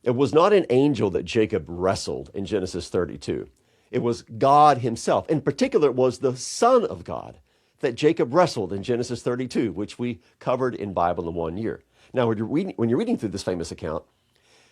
It was not an angel that Jacob wrestled in Genesis 32. It was God himself. In particular, it was the Son of God that Jacob wrestled in Genesis 32, which we covered in Bible in 1 year. Now, when you're reading through this famous account,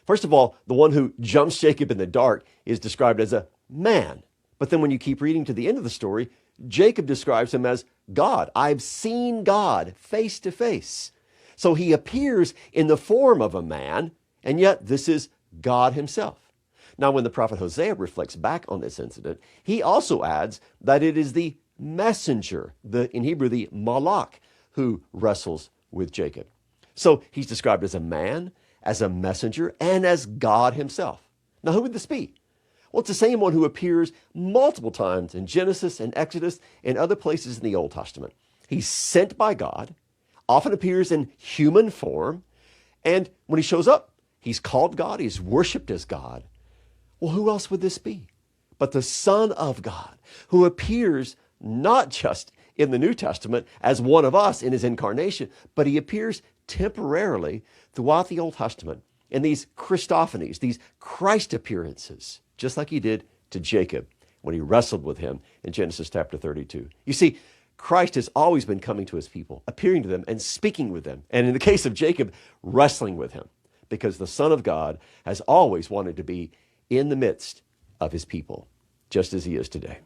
first of all, the one who jumps Jacob in the dark is described as a man. But then when you keep reading to the end of the story, Jacob describes him as God. I've seen God face to face. So he appears in the form of a man, and yet this is God himself. Now, when the prophet Hosea reflects back on this incident, he also adds that it is the messenger, in Hebrew, the malach, who wrestles with Jacob. So he's described as a man, as a messenger, and as God himself. Now, who would this be? Well, it's the same one who appears multiple times in Genesis and Exodus and other places in the Old Testament. He's sent by God, often appears in human form, and when he shows up, he's called God, he's worshiped as God. Well, who else would this be but the Son of God, who appears not just in the New Testament as one of us in his incarnation, but he appears temporarily throughout the Old Testament in these Christophanies, these Christ appearances, just like he did to Jacob when he wrestled with him in Genesis chapter 32. You see, Christ has always been coming to his people, appearing to them and speaking with them. And in the case of Jacob, wrestling with him, because the Son of God has always wanted to be in the midst of his people, just as he is today.